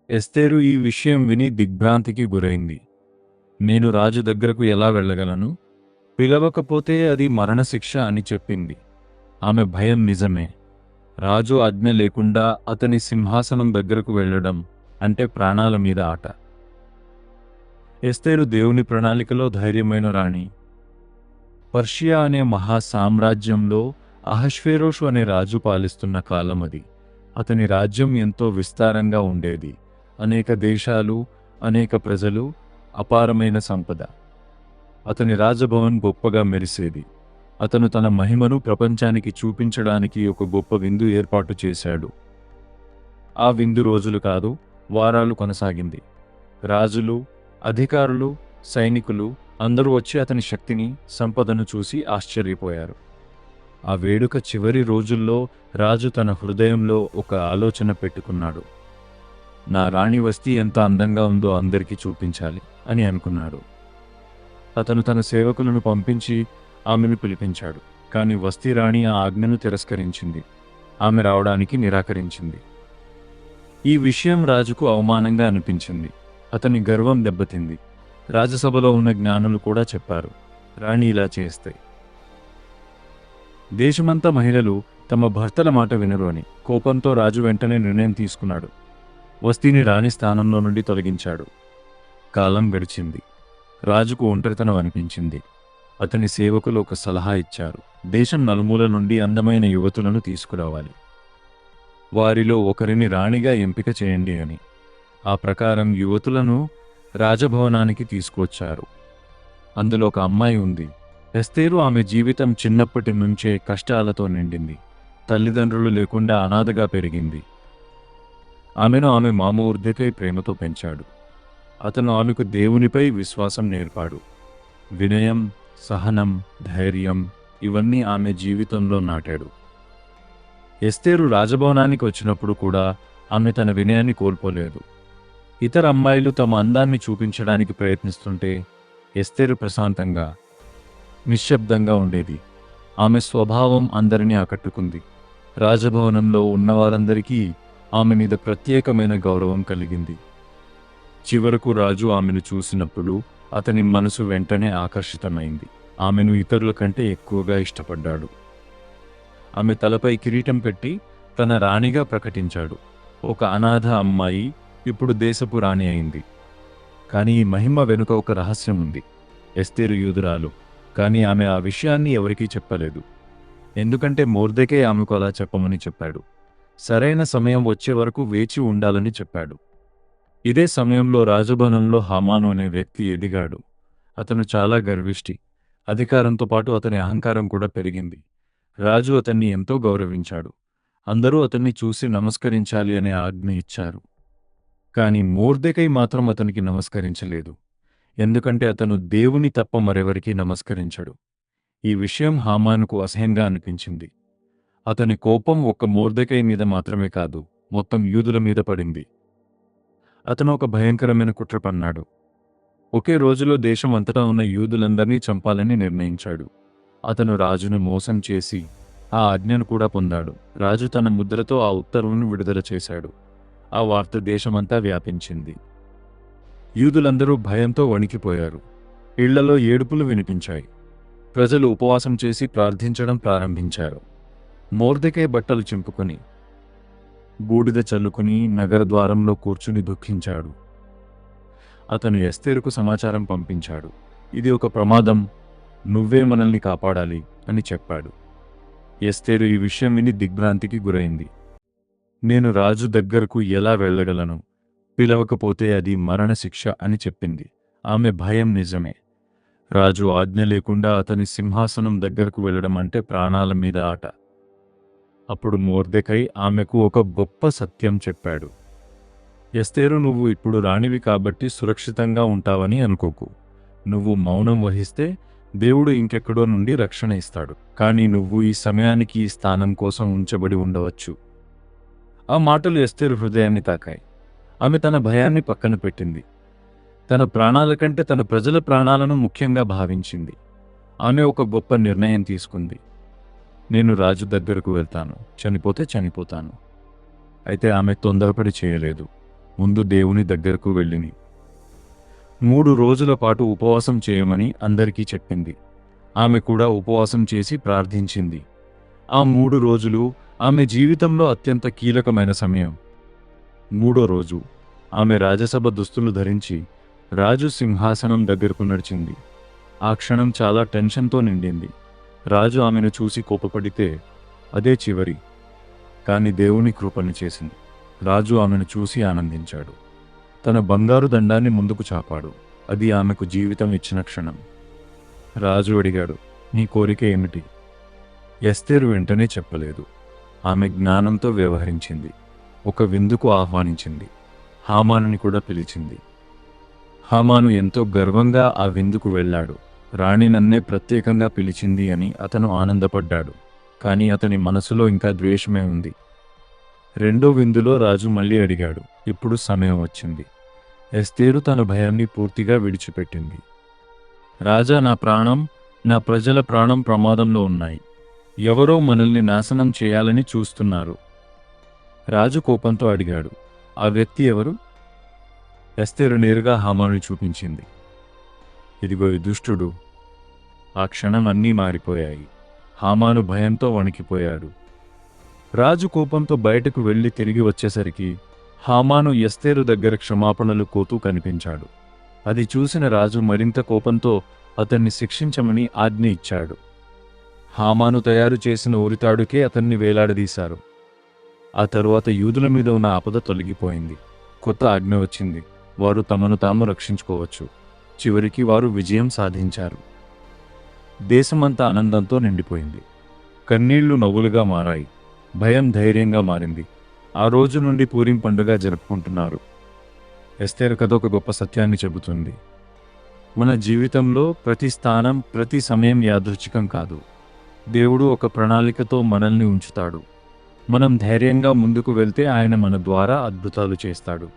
ఎస్తేరు ఈ విషయం విని దిగ్భ్రాంతికి గురైంది. నేను రాజు దగ్గరకు ఎలా వెళ్ళగలను? పిలవకపోతే అది మరణశిక్ష అని చెప్పింది. ఆమె భయం నిజమే. రాజు ఆజ్ఞ లేకుండా అతని సింహాసనం దగ్గరకు వెళ్ళడం అంటే ప్రాణాల మీద ఆట. ఎస్తేరు దేవుని ప్రణాళికలో ధైర్యమైన రాణి. పర్షియా అనే మహా సామ్రాజ్యంలో అహష్వేరోషు అనే రాజు పాలిస్తున్న కాలం అది. అతని రాజ్యం ఎంతో విస్తారంగా ఉండేది. అనేక దేశాలు, అనేక ప్రజలు, అపారమైన సంపద. అతని రాజభవన్ గొప్పగా మెరిసేది. అతను తన మహిమను ప్రపంచానికి చూపించడానికి ఒక గొప్ప విందు ఏర్పాటు చేశాడు. ఆ విందు రోజులు కాదు, వారాలు కొనసాగింది. రాజులు, అధికారులు, సైనికులు అందరూ వచ్చి అతని శక్తిని, సంపదను చూసి ఆశ్చర్యపోయారు. ఆ వేడుక చివరి రోజుల్లో రాజు తన హృదయంలో ఒక ఆలోచన పెట్టుకున్నాడు. నా రాణి వస్తీ ఎంత అందంగా ఉందో అందరికీ చూపించాలి అని అనుకున్నాడు. అతను తన సేవకులను పంపించి ఆమెను పిలిపించాడు. కాని వస్తీ రాణి ఆ ఆజ్ఞను తిరస్కరించింది. ఆమె రావడానికి నిరాకరించింది. ఈ విషయం రాజుకు అవమానంగా అనిపించింది. అతని గర్వం దెబ్బతింది. రాజసభలో ఉన్న జ్ఞానులు కూడా చెప్పారు, రాణి ఇలా చేస్తే దేశమంతా మహిళలు తమ భర్తల మాట వినరు అని. కోపంతో రాజు వెంటనే నిర్ణయం తీసుకున్నాడు. వస్తీని రాణి స్థానంలో నుండి తొలగించాడు. కాలం గడిచింది. రాజుకు ఒంటరితనం అనిపించింది. అతని సేవకులు ఒక సలహా ఇచ్చారు. దేశం నలుమూల నుండి అందమైన యువతులను తీసుకురావాలి. వారిలో ఒకరిని రాణిగా ఎంపిక చేయండి అని. ఆ ప్రకారం యువతులను రాజభవనానికి తీసుకువచ్చారు. అందులో ఒక అమ్మాయి ఉంది. ఎస్తేరు. ఆమె జీవితం చిన్నప్పటి నుంచే కష్టాలతో నిండింది. తల్లిదండ్రులు లేకుండా అనాథగా పెరిగింది. ఆమెను ఆమె మామ మొర్దెకై ప్రేమతో పెంచాడు. అతను ఆమెకు దేవునిపై విశ్వాసం నేర్పాడు. వినయం, సహనం, ధైర్యం ఇవన్నీ ఆమె జీవితంలో నాటాడు. ఎస్తేరు రాజభవనానికి వచ్చినప్పుడు కూడా ఆమె తన వినయాన్ని కోల్పోలేదు. ఇతర అమ్మాయిలు తమ అందాన్ని చూపించడానికి ప్రయత్నిస్తుంటే ఎస్తేరు ప్రశాంతంగా, నిశ్శబ్దంగా ఉండేది. ఆమె స్వభావం అందరినీ ఆకట్టుకుంది. రాజభవనంలో ఉన్నవారందరికీ ఆమె మీద ప్రత్యేకమైన గౌరవం కలిగింది. చివరకు రాజు ఆమెను చూసినప్పుడు అతని మనసు వెంటనే ఆకర్షితమైంది. ఆమెను ఇతరుల కంటే ఎక్కువగా ఇష్టపడ్డాడు. ఆమె తలపై కిరీటం పెట్టి తన రాణిగా ప్రకటించాడు. ఒక అనాథ అమ్మాయి ఇప్పుడు దేశపు రాణి అయింది. కానీ ఈ మహిమ వెనుక ఒక రహస్యం ఉంది. ఎస్తేరు యూదురాలు, కానీ ఆమె ఆ విషయాన్ని ఎవరికీ చెప్పలేదు. ఎందుకంటే మొర్దెకై ఆమెకు అలా చెప్పమని చెప్పాడు. సరైన సమయం వచ్చే వరకు వేచి ఉండాలని చెప్పాడు. ఇదే సమయంలో రాజభవనంలో హామాను అనే వ్యక్తి ఎదిగాడు. అతను చాలా గర్విష్టి. అధికారంతో పాటు అతని అహంకారం కూడా పెరిగింది. రాజు అతన్ని ఎంతో గౌరవించాడు. అందరూ అతన్ని చూసి నమస్కరించాలి అనే ఆజ్ఞ ఇచ్చారు. కానీ మొర్దెకై మాత్రం అతనికి నమస్కరించలేదు. ఎందుకంటే అతను దేవుని తప్ప మరెవరికీ నమస్కరించడు. ఈ విషయం హామానుకు అసహ్యంగా అనిపించింది. అతని కోపం ఒక్క మొర్దెకై మీద మాత్రమే కాదు, మొత్తం యూదుల మీద పడింది. అతను ఒక భయంకరమైన కుట్ర పన్నాడు. ఒకే రోజులో దేశం అంతటా ఉన్న యూదులందరినీ చంపాలని నిర్ణయించాడు. అతను రాజును మోసం చేసి ఆ ఆజ్ఞను కూడా పొందాడు. రాజు తన ముద్రతో ఆ ఉత్తర్వును విడుదల చేశాడు. ఆ వార్త దేశమంతా వ్యాపించింది. యూదులందరూ భయంతో వణికిపోయారు. ఇళ్లలో ఏడుపులు వినిపించాయి. ప్రజలు ఉపవాసం చేసి ప్రార్థించడం ప్రారంభించారు. మొర్దెకై బట్టలు చింపుకొని, బూడిద చల్లుకుని నగర ద్వారంలో కూర్చుని దుఃఖించాడు. అతను ఎస్తేరుకు సమాచారం పంపించాడు. ఇది ఒక ప్రమాదం, నువ్వే మనల్ని కాపాడాలి అని చెప్పాడు. ఎస్తేరు ఈ విషయం విని దిగ్భ్రాంతికి గురైంది. నేను రాజు దగ్గరకు ఎలా వెళ్ళగలను? పిలవకపోతే అది మరణశిక్ష అని చెప్పింది. ఆమె భయం నిజమే. రాజు ఆజ్ఞ లేకుండా అతని సింహాసనం దగ్గరకు వెళ్ళడం అంటే ప్రాణాల మీద ఆట. అప్పుడు మొర్దెకై ఆమెకు ఒక గొప్ప సత్యం చెప్పాడు. ఎస్తేరు, నువ్వు ఇప్పుడు రాణివి కాబట్టి సురక్షితంగా ఉంటావని అనుకోకు. నువ్వు మౌనం వహిస్తే దేవుడు ఇంకెక్కడో నుండి రక్షణ ఇస్తాడు. కానీ నువ్వు ఈ సమయానికి ఈ స్థానం కోసం ఉంచబడి ఉండవచ్చు. ఆ మాటలు ఎస్తేరు హృదయాన్ని తాకాయి. ఆమె తన భయాన్ని పక్కన పెట్టింది. తన ప్రాణాల కంటే తన ప్రజల ప్రాణాలను ముఖ్యంగా భావించింది. ఆమె ఒక గొప్ప నిర్ణయం తీసుకుంది. నేను రాజు దగ్గరకు వెళ్తాను, చనిపోతే చనిపోతాను. అయితే ఆమె తొందరపడి చేయలేదు. ముందు దేవుని దగ్గరకు వెళ్ళింది. 3 రోజుల పాటు ఉపవాసం చేయమని అందరికీ చెప్పింది. ఆమె కూడా ఉపవాసం చేసి ప్రార్థించింది. ఆ 3 రోజులు ఆమె జీవితంలో అత్యంత కీలకమైన సమయం. 3వ రోజు ఆమె రాజసభ దుస్తులు ధరించి రాజు సింహాసనం దగ్గరకు నడిచింది. ఆ క్షణం చాలా టెన్షన్తో నిండింది. రాజు ఆమెను చూసి కోపపడితే అదే చివరి. కాని దేవుని కృపను చేసింది. రాజు ఆమెను చూసి ఆనందించాడు. తన బంగారు దండాన్ని ముందుకు చాపాడు. అది ఆమెకు జీవితం ఇచ్చిన క్షణం. రాజు అడిగాడు, నీ కోరిక ఏమిటి? ఎస్తేరు వెంటనే చెప్పలేదు. ఆమె జ్ఞానంతో వ్యవహరించింది. ఒక విందుకు ఆహ్వానించింది. హామానుని కూడా పిలిచింది. హామాను ఎంతో గర్వంగా ఆ విందుకు వెళ్ళాడు. రాణి నన్నే ప్రత్యేకంగా పిలిచింది అని అతను ఆనందపడ్డాడు. కానీ అతని మనసులో ఇంకా ద్వేషమే ఉంది. 2వ విందులో రాజు మళ్ళీ అడిగాడు. ఇప్పుడు సమయం వచ్చింది. ఎస్తేరు తన భయాన్ని పూర్తిగా విడిచిపెట్టింది. రాజా, నా ప్రజల ప్రాణం ప్రమాదంలో ఉన్నాయి. ఎవరో మనల్ని నాశనం చేయాలని చూస్తున్నారు. రాజు కోపంతో అడిగాడు, ఆ వ్యక్తి ఎవరు? ఎస్తేరు నేరుగా హామాను చూపించింది. ఇదిగో ఈ దుష్టుడు. ఆ క్షణం అన్నీ మారిపోయాయి. హామాను భయంతో వణికిపోయాడు. రాజు కోపంతో బయటకు వెళ్లి తిరిగి వచ్చేసరికి హామాను ఎస్తేరు దగ్గర క్షమాపణలు కోతూ కనిపించాడు. అది చూసిన రాజు మరింత కోపంతో అతన్ని శిక్షించమని ఆజ్ఞ ఇచ్చాడు. హామాను తయారు చేసిన ఉరితాడుకే అతన్ని వేలాడదీశారు. ఆ తరువాత యూదుల మీద ఉన్న ఆపద తొలగిపోయింది. కొత్త ఆజ్ఞ వచ్చింది. వారు తమను తాము రక్షించుకోవచ్చు. చివరికి వారు విజయం సాధించారు. దేశమంతా ఆనందంతో నిండిపోయింది. కన్నీళ్లు నవ్వులుగా మారాయి. భయం ధైర్యంగా మారింది. ఆ రోజు నుండి పూరీం పండుగ జరుపుకుంటున్నారు. ఎస్తేరు కథ ఒక గొప్ప సత్యాన్ని చెబుతుంది. మన జీవితంలో ప్రతి స్థానం, ప్రతి సమయం యాదృచ్ఛికం కాదు. దేవుడు ఒక ప్రణాళికతో మనల్ని ఉంచుతాడు. మనం ధైర్యంగా ముందుకు వెళ్తే ఆయన మన ద్వారా అద్భుతాలు చేస్తాడు.